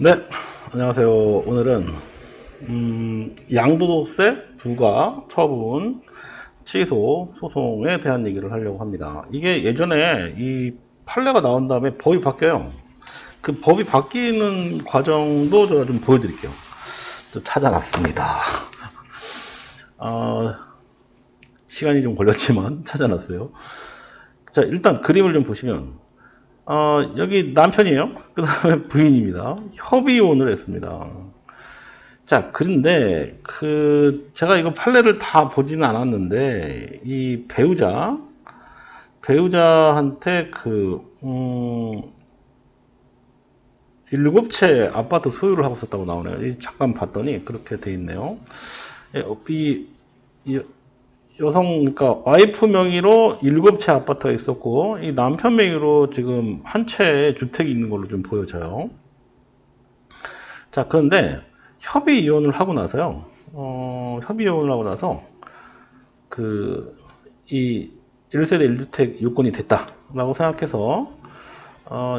네, 안녕하세요. 오늘은 양도세 부과 처분 취소 소송에 대한 얘기를 하려고 합니다. 이게 예전에 이 판례가 나온 다음에 법이 바뀌어요. 그 법이 바뀌는 과정도 제가 좀 보여드릴게요. 좀 찾아놨습니다. 시간이 좀 걸렸지만 찾아놨어요. 자, 일단 그림을 좀 보시면 여기 남편이에요. 그 다음에 부인입니다. 협의혼을 했습니다. 자, 그런데 제가 이거 판례를 다 보지는 않았는데 이 배우자한테 7채 아파트 소유를 하고 있었다고 나오네요. 잠깐 봤더니 그렇게 돼 있네요. 이 여성, 그러니까 와이프 명의로 7채 아파트가 있었고 이 남편 명의로 지금 한 채의 주택이 있는 걸로 좀 보여져요. 자, 그런데 협의 이혼을 하고 나서요. 협의 이혼을 하고 나서 이 1세대 1주택 요건이 됐다라고 생각해서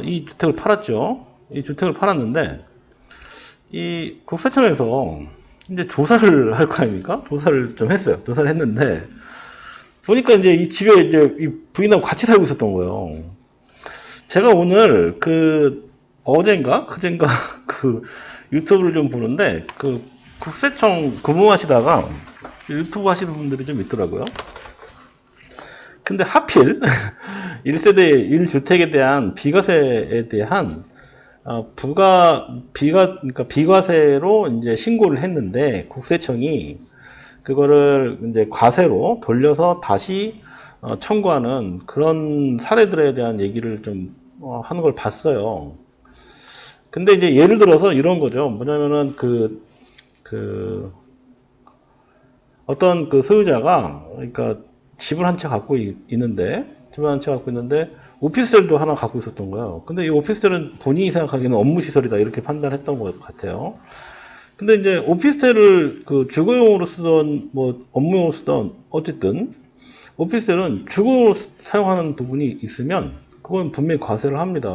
이 주택을 팔았죠. 이 주택을 팔았는데 이 국세청에서 이제 조사를 할 거 아닙니까? 조사를 좀 했어요. 조사를 했는데 보니까 이제 이 집에 이제 이 부인하고 같이 살고 있었던 거예요. 제가 오늘 어젠가 그젠가 유튜브를 좀 보는데 국세청 근무하시다가 유튜브 하시는 분들이 좀 있더라고요. 근데 하필 1세대 1주택에 대한 비과세에 대한 그러니까 비과세로 이제 신고를 했는데 국세청이 그거를 이제 과세로 돌려서 다시 청구하는 그런 사례들에 대한 얘기를 좀 하는 걸 봤어요. 근데 이제 예를 들어서 이런 거죠. 뭐냐면은 어떤 소유자가 그러니까 집을 한 채 갖고 있는데 오피스텔도 하나 갖고 있었던 거예요. 근데 이 오피스텔은 본인이 생각하기에는 업무시설이다 이렇게 판단했던 것 같아요. 근데 이제 오피스텔을 주거용으로 쓰던 뭐 업무용으로 쓰던 어쨌든 오피스텔은 주거용으로 사용하는 부분이 있으면 그건 분명히 과세를 합니다.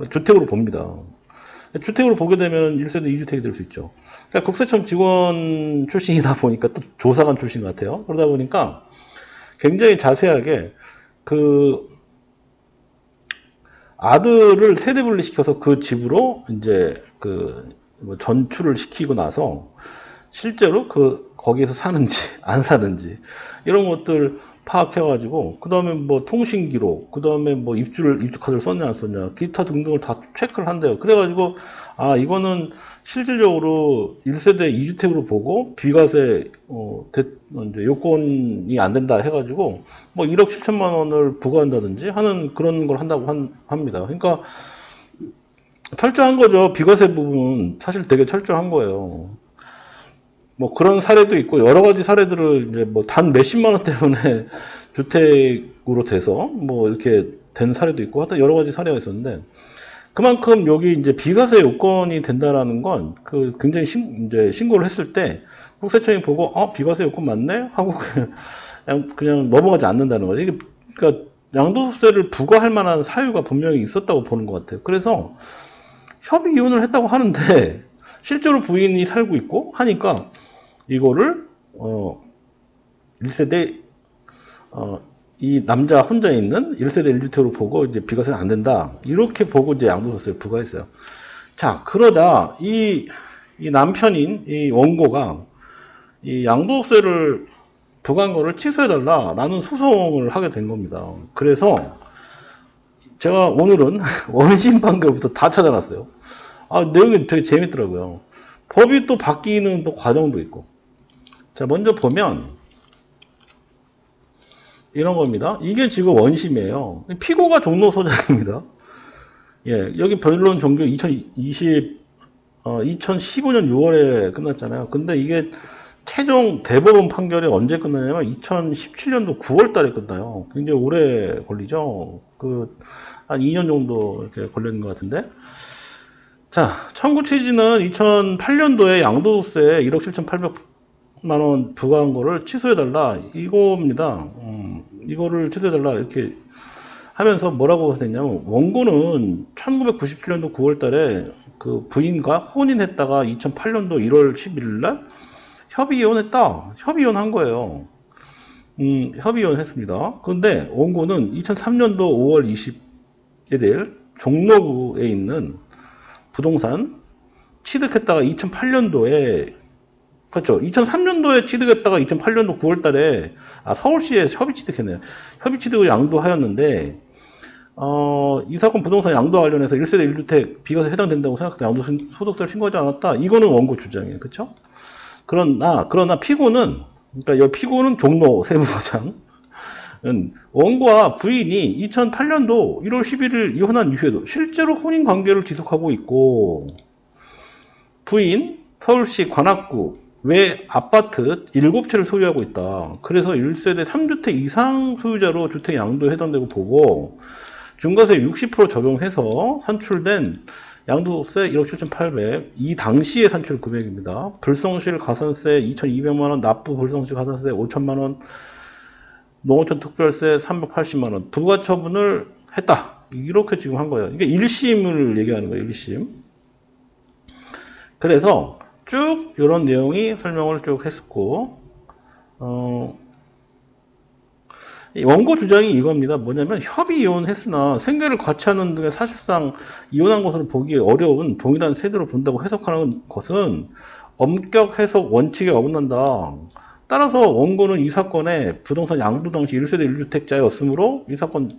주택으로 봅니다. 주택으로 보게 되면 1세대 2주택이 될 수 있죠. 그러니까 국세청 직원 출신이다 보니까 또 조사관 출신 같아요. 그러다 보니까 굉장히 자세하게 아들을 세대 분리시켜서 그 집으로 이제 뭐 전출을 시키고 나서 실제로 거기에서 사는지 안 사는지 이런 것들 파악해가지고 그 다음에 뭐 통신기록, 그 다음에 뭐 입주카드를 썼냐 안 썼냐 기타 등등을 다 체크를 한대요. 그래가지고 이거는 실질적으로 1세대 2주택으로 보고 비과세 이제 요건이 안 된다 해가지고 뭐 1억 7천만 원을 부과한다든지 하는 그런 걸 한다고 합니다. 그러니까 철저한 거죠. 비과세 부분은 사실 되게 철저한 거예요. 뭐 그런 사례도 있고 여러 가지 사례들을 이제 뭐 단 몇십만 원 때문에 주택으로 돼서 뭐 이렇게 된 사례도 있고 하여튼 여러 가지 사례가 있었는데 그만큼 여기 이제 비과세 요건이 된다라는 건 굉장히 이제 신고를 했을 때 국세청이 보고 비과세 요건 맞네 하고 그냥 넘어가지 않는다는 거죠. 이게 그러니까 양도세를 부과할 만한 사유가 분명히 있었다고 보는 것 같아요. 그래서 협의 이혼을 했다고 하는데 실제로 부인이 살고 있고 하니까 이거를 1세대 이 남자 혼자 있는 1세대 1주택으로 보고 이제 비과세는 안 된다. 이렇게 보고 이제 양도세를 부과했어요. 자, 그러자 이 남편인 이 원고가 이 양도세를 부과한 거를 취소해달라라는 소송을 하게 된 겁니다. 그래서 제가 오늘은 원심 판결부터 다 찾아놨어요. 내용이 되게 재밌더라고요. 법이 또 바뀌는 또 과정도 있고. 자, 먼저 보면 이런 겁니다. 이게 지금 원심이에요. 피고가 종로 소장입니다. 예, 여기 변론 종료 2015년 6월에 끝났잖아요. 근데 이게 최종 대법원 판결이 언제 끝나냐면 2017년도 9월 달에 끝나요. 굉장히 오래 걸리죠. 한 2년 정도 이렇게 걸리는 것 같은데. 자, 청구 취지는 2008년도에 양도세 1억 7,800만 원 부과한 거를 취소해달라 이겁니다. 이거를 취소해달라 이렇게 하면서 뭐라고 했냐면, 원고는 1997년도 9월 달에 그 부인과 혼인했다가 2008년도 1월 11일 날 협의 이혼했다. 협의 이혼한 거예요. 협의 이혼했습니다. 그런데 원고는 2003년도 5월 20일 종로구에 있는 부동산 취득했다가 2008년도에, 그렇죠. 2003년도에 취득했다가 2008년도 9월 달에, 서울시에 협의 취득했네요. 협의 취득을 양도하였는데, 이 사건 부동산 양도 관련해서 1세대 1주택 비과세 해당된다고 생각해서 양도소득세를 신고하지 않았다. 이거는 원고 주장이에요. 그렇죠? 그러나 피고는, 그러니까 이 피고는 종로 세무서장, 원고와 부인이 2008년도 1월 11일 이혼한 이후에도 실제로 혼인 관계를 지속하고 있고, 부인 서울시 관악구 외 아파트 7채를 소유하고 있다. 그래서 1세대 3주택 이상 소유자로 주택 양도에 해당되고 보고, 중과세 60% 적용해서 산출된 양도세 1억 7,800, 이 당시의 산출 금액입니다. 불성실 가산세 2,200만원, 납부 불성실 가산세 5,000만원, 농어촌 특별세 380만원, 부가처분을 했다. 이렇게 지금 한 거예요. 이게 1심을 얘기하는 거예요, 1심. 그래서 쭉 이런 내용이 설명을 쭉 했었고, 원고 주장이 이겁니다. 뭐냐면 협의 이혼했으나 생계를 같이 하는 등의 사실상 이혼한 것으로 보기 어려운 동일한 세대로 본다고 해석하는 것은 엄격 해석 원칙에 어긋난다. 따라서 원고는 이 사건의 부동산 양도 당시 1세대 1주택자였으므로 이 사건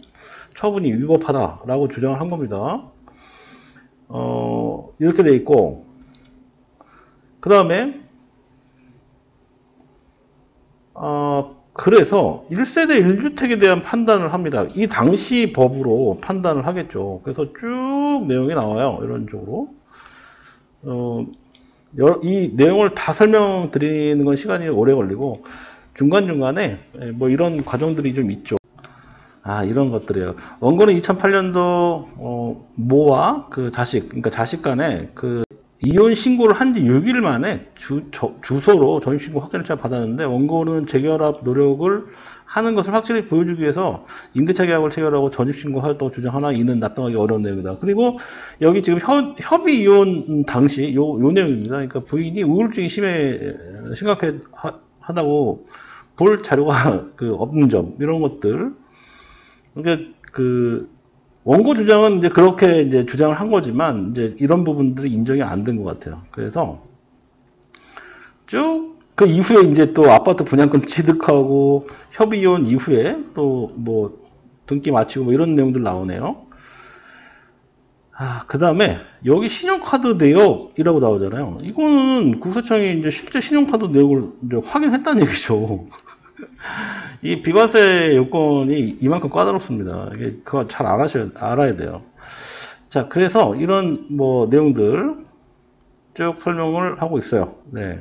처분이 위법하다라고 주장을 한 겁니다. 이렇게 돼 있고, 그 다음에 그래서 1세대 1주택에 대한 판단을 합니다. 이 당시 법으로 판단을 하겠죠. 그래서 쭉 내용이 나와요. 이런 식으로. 이 내용을 다 설명드리는 건 시간이 오래 걸리고, 중간중간에 뭐 이런 과정들이 좀 있죠. 이런 것들이에요. 원고는 2008년도 모와 그 자식, 그러니까 자식 간에 그 이혼 신고를 한 지 6일 만에 주소로 전입신고 확정일자 받았는데, 원고는 재결합 노력을 하는 것을 확실히 보여주기 위해서 임대차 계약을 체결하고 전입신고하였다고 주장하나 이는 납득하기 어려운 내용이다. 그리고 여기 지금 협의 이혼 당시 요 내용입니다. 그러니까 부인이 우울증이 심각하다고 볼 자료가 없는 점, 이런 것들. 그러니까 원고 주장은 이제 그렇게 이제 주장을 한 거지만, 이제 이런 부분들이 인정이 안 된 것 같아요. 그래서 쭉 그 이후에 이제 또 아파트 분양권 취득하고 협의 이혼 이후에 또 뭐 등기 마치고 뭐 이런 내용들 나오네요. 그 다음에 여기 신용카드 내역이라고 나오잖아요. 이거는 국세청이 이제 실제 신용카드 내역을 이제 확인했다는 얘기죠. 이 비과세 요건이 이만큼 까다롭습니다. 이게 그거 잘 알아야 돼요. 자, 그래서 이런 뭐 내용들 쭉 설명을 하고 있어요. 네.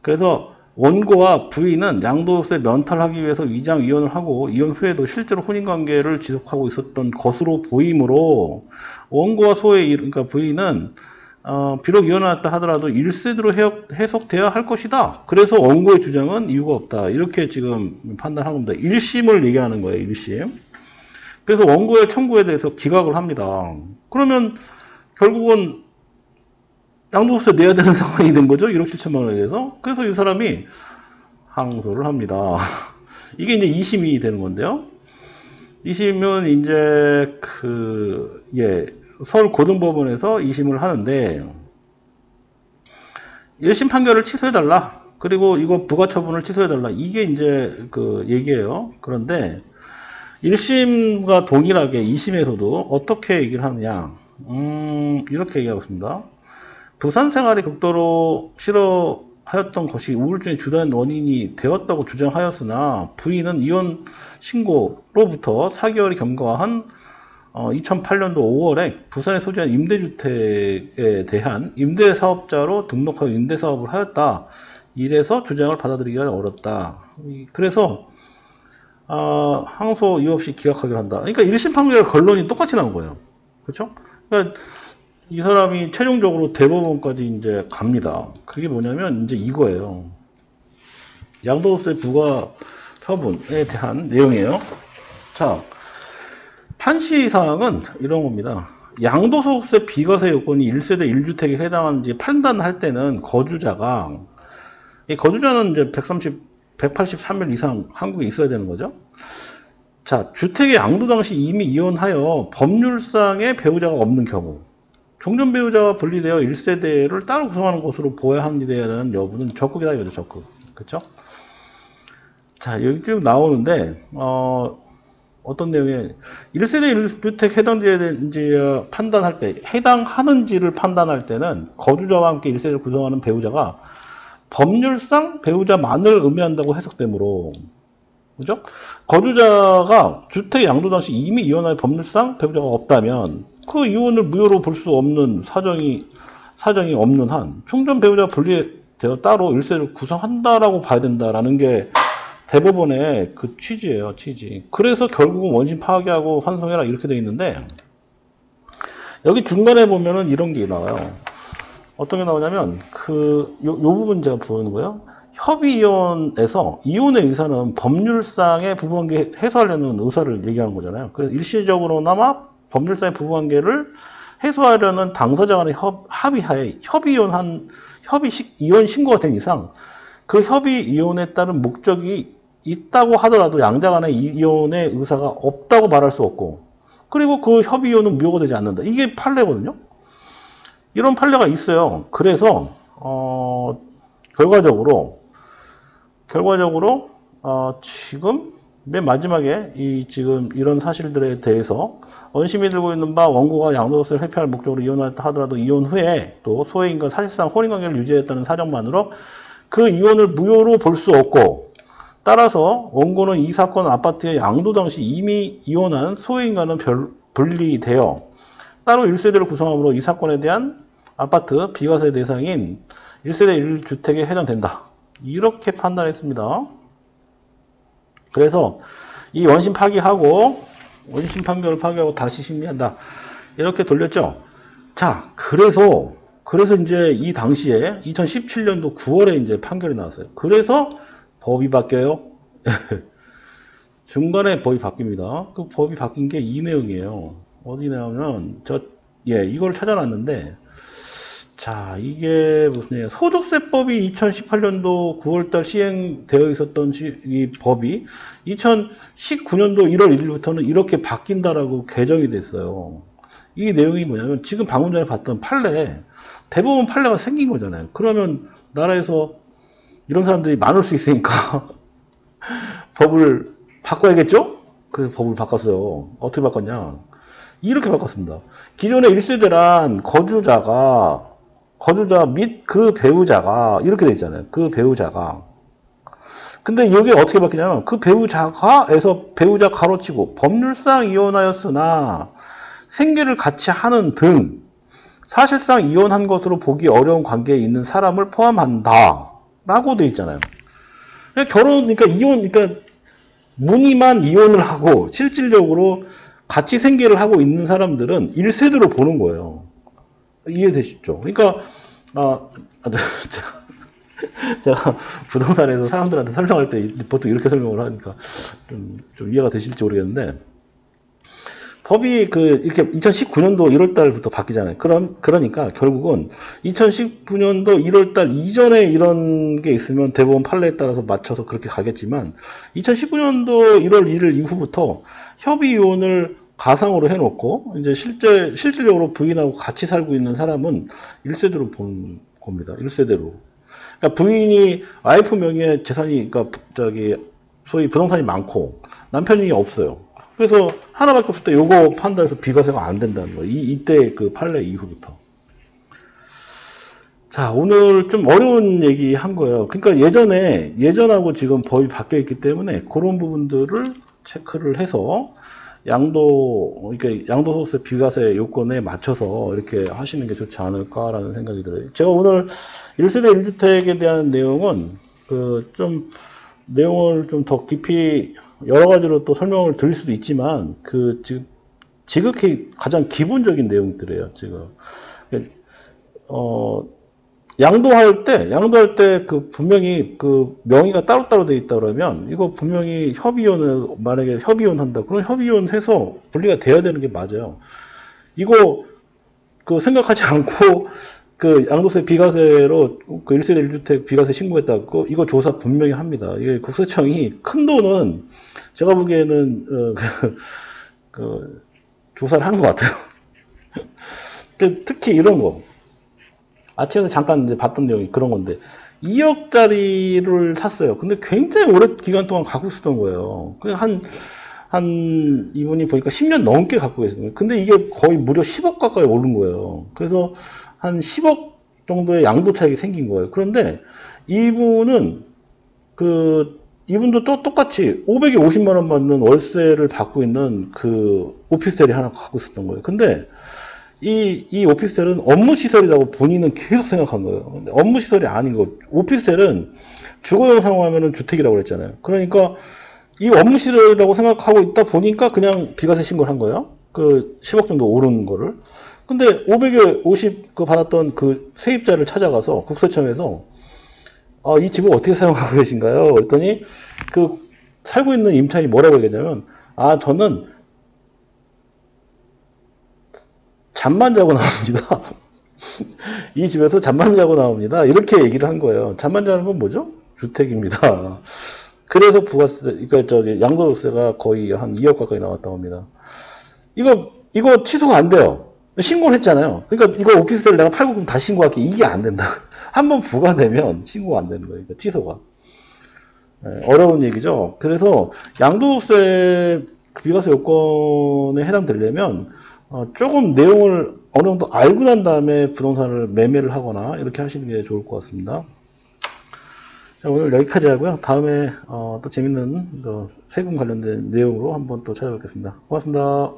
그래서 원고와 부인은 양도세 면탈하기 위해서 위장 이혼을 하고 이혼 후에도 실제로 혼인관계를 지속하고 있었던 것으로 보이므로, 원고와 그러니까 부인은 비록 이혼하였다 하더라도 1세대로 해석되어야 할 것이다. 그래서 원고의 주장은 이유가 없다. 이렇게 지금 판단한 겁니다. 1심을 얘기하는 거예요, 1심. 그래서 원고의 청구에 대해서 기각을 합니다. 그러면 결국은 양도세 내야 되는 상황이 된 거죠. 1억 7천만 원에 대해서. 그래서 이 사람이 항소를 합니다. 이게 이제 2심이 되는 건데요. 2심은 이제 서울 고등법원에서 2심을 하는데, 1심 판결을 취소해달라. 그리고 이거 부가처분을 취소해달라. 이게 이제 얘기예요. 그런데 1심과 동일하게 2심에서도 어떻게 얘기를 하느냐. 이렇게 얘기하고 있습니다. 부산 생활이 극도로 싫어하였던 것이 우울증의 주된 원인이 되었다고 주장하였으나, 부인은 이혼 신고로부터 4개월이 경과한 2008년도 5월에 부산에 소재한 임대주택에 대한 임대사업자로 등록하여 임대사업을 하였다. 이래서 주장을 받아들이기가 어렵다. 그래서 항소 이유 없이 기각하기로 한다. 그러니까 1심 판결 결론이 똑같이 나온 거예요. 그렇죠? 그러니까 이 사람이 최종적으로 대법원까지 이제 갑니다. 그게 뭐냐면 이제 이거예요. 양도세 부과 처분에 대한 내용이에요. 자, 한시사항은 이런 겁니다. 양도소득세 비과세 요건이 1세대 1주택에 해당하는지 판단할 때는 거주자가, 이 거주자는 이제 183일 이상 한국에 있어야 되는 거죠. 자, 주택의 양도 당시 이미 이혼하여 법률상의 배우자가 없는 경우, 종전 배우자와 분리되어 1세대를 따로 구성하는 것으로 보아야 하는 데에 대한 여부는 적극이다 이거죠, 적극. 그쵸? 자, 여기 쭉 나오는데, 어떤 내용에 1세대 1주택 해당되는지 판단할 때, 해당하는지를 판단할 때는 거주자와 함께 1세대를 구성하는 배우자가 법률상 배우자만을 의미한다고 해석되므로, 그죠? 거주자가 주택 양도 당시 이미 이혼할 법률상 배우자가 없다면 그 이혼을 무효로 볼 수 없는 사정이 없는 한 총전 배우자 분리되어 따로 1세대를 구성한다라고 봐야 된다라는 게 대법원의 그 취지예요, 취지. 그래서 결국은 원심 파기하고 환송해라 이렇게 되어 있는데, 여기 중간에 보면은 이런 게 나와요. 어떤 게 나오냐면 요 부분 제가 보는 거예요. 협의이혼에서 이혼의 의사는 법률상의 부부관계 해소하려는 의사를 얘기하는 거잖아요. 그래서 일시적으로나마 법률상의 부부관계를 해소하려는 당사자 간의 합의하에 이혼 신고가 된 이상 그 협의 이혼에 따른 목적이 있다고 하더라도 양자 간의 이혼의 의사가 없다고 말할 수 없고, 그리고 그 협의 이혼은 무효가 되지 않는다. 이게 판례거든요. 이런 판례가 있어요. 그래서 결과적으로 지금 맨 마지막에 지금 이런 사실들에 대해서 원심이 들고 있는 바 원고가 양도소득세를 회피할 목적으로 이혼했다 하더라도 이혼 후에 또 소외인과 사실상 혼인관계를 유지했다는 사정만으로 그 이혼을 무효로 볼 수 없고, 따라서 원고는 이 사건 아파트의 양도 당시 이미 이혼한 소외인과는 분리되어 따로 1세대를 구성함으로 이 사건에 대한 아파트 비과세 대상인 1세대 1주택에 해당된다. 이렇게 판단했습니다. 그래서 이 원심 판결을 파기하고 다시 심리한다. 이렇게 돌렸죠. 자, 그래서 이제 이 당시에 2017년도 9월에 이제 판결이 나왔어요. 그래서 법이 바뀌어요. 중간에 법이 바뀝니다. 그 법이 바뀐 게 이 내용이에요. 어디 나오면 이걸 찾아놨는데, 자, 이게 무슨 얘기야. 소득세법이 2018년도 9월달 시행되어 있었던 이 법이 2019년도 1월 1일부터는 이렇게 바뀐다라고 개정이 됐어요. 이 내용이 뭐냐면 지금 방금 전에 봤던 판례, 대법원 판례가 생긴 거잖아요. 그러면 나라에서 이런 사람들이 많을 수 있으니까 법을 바꿔야겠죠? 그래서 법을 바꿨어요. 어떻게 바꿨냐? 이렇게 바꿨습니다. 기존의 1세대란 거주자 및 그 배우자가 이렇게 돼 있잖아요. 그 배우자가. 근데 여기 어떻게 바뀌냐면 그 배우자가에서 배우자 가로치고 법률상 이혼하였으나 생계를 같이 하는 등 사실상 이혼한 것으로 보기 어려운 관계에 있는 사람을 포함한다 라고 돼 있잖아요. 그러니까 무늬만 이혼을 하고 실질적으로 같이 생계를 하고 있는 사람들은 1세대로 보는 거예요. 이해되시죠? 그러니까 제가 부동산에서 사람들한테 설명할 때 보통 이렇게 설명을 하니까 좀 이해가 되실지 모르겠는데, 법이 이렇게 2019년도 1월달부터 바뀌잖아요. 그러니까 결국은 2019년도 1월달 이전에 이런 게 있으면 대법원 판례에 따라서 맞춰서 그렇게 가겠지만, 2019년도 1월 1일 이후부터 협의 이혼을 가상으로 해놓고 이제 실질적으로 부인하고 같이 살고 있는 사람은 1세대로 본 겁니다. 1세대로. 그러니까 부인이 와이프 명의의 재산이, 그러니까 소위 부동산이 많고 남편이 없어요. 그래서 하나밖에 없을 때 요거 판단해서 비과세가 안 된다는 거예요. 이때 그 판례 이후부터. 자, 오늘 좀 어려운 얘기 한 거예요. 그러니까 예전하고 지금 법이 바뀌어 있기 때문에 그런 부분들을 체크를 해서 양도소득세 비과세 요건에 맞춰서 이렇게 하시는 게 좋지 않을까라는 생각이 들어요. 제가 오늘 1세대 1주택에 대한 내용은 내용을 좀 더 깊이 여러 가지로 또 설명을 드릴 수도 있지만 지극히 가장 기본적인 내용들이에요. 지금 양도할 때 그 분명히 그 명의가 따로따로 돼 있다 그러면 이거 분명히 협의혼을 만약에 협의혼 한다. 그럼 협의혼 해서 분리가 돼야 되는 게 맞아요. 이거 그 생각하지 않고 그 양도세 비과세로 그 1세대 1주택 비과세 신고했다고 이거 조사 분명히 합니다. 이게 국세청이 큰 돈은 제가 보기에는 그 조사를 하는 것 같아요. 특히 이런 거. 아침에 잠깐 이제 봤던 내용이 그런 건데 2억짜리를 샀어요. 근데 굉장히 오랜 기간 동안 갖고 있었던 거예요. 그냥 한 이분이 보니까 10년 넘게 갖고 계세요. 근데 이게 거의 무려 10억 가까이 오른 거예요. 그래서 한 10억 정도의 양도 차익이 생긴 거예요. 그런데 이분은 이분도 또 똑같이 550만 원 받는 월세를 받고 있는 그 오피스텔이 하나 갖고 있었던 거예요. 근데 이 오피스텔은 업무시설이라고 본인은 계속 생각한 거예요. 근데 업무시설이 아닌 거. 오피스텔은 주거용 사용하면 주택이라고 그랬잖아요. 그러니까 이 업무시설이라고 생각하고 있다 보니까 그냥 비과세 신고를 한 거예요. 그 10억 정도 오른 거를. 근데 550 그 받았던 그 세입자를 찾아가서 국세청에서 이 집을 어떻게 사용하고 계신가요? 그랬더니 그 살고 있는 임차인이 뭐라고 얘기했냐면 저는 잠만 자고 나옵니다. 이 집에서 잠만 자고 나옵니다. 이렇게 얘기를 한 거예요. 잠만 자는 건 뭐죠? 주택입니다. 그래서 부가세, 그러니까 양도세가 거의 한 2억 가까이 나왔다고 합니다. 이거 취소가 안 돼요. 신고를 했잖아요. 그러니까 이거 오피스텔 내가 팔고 그럼 다시 신고할게. 이게 안 된다. 한번 부과되면 신고가 안 되는 거예요. 그러니까 취소가. 어려운 얘기죠. 그래서 양도세 비과세 요건에 해당되려면 조금 내용을 어느 정도 알고 난 다음에 부동산을 매매를 하거나 이렇게 하시는 게 좋을 것 같습니다. 자, 오늘 여기까지 하고요. 다음에 또 재밌는 세금 관련된 내용으로 한번 또 찾아뵙겠습니다. 고맙습니다.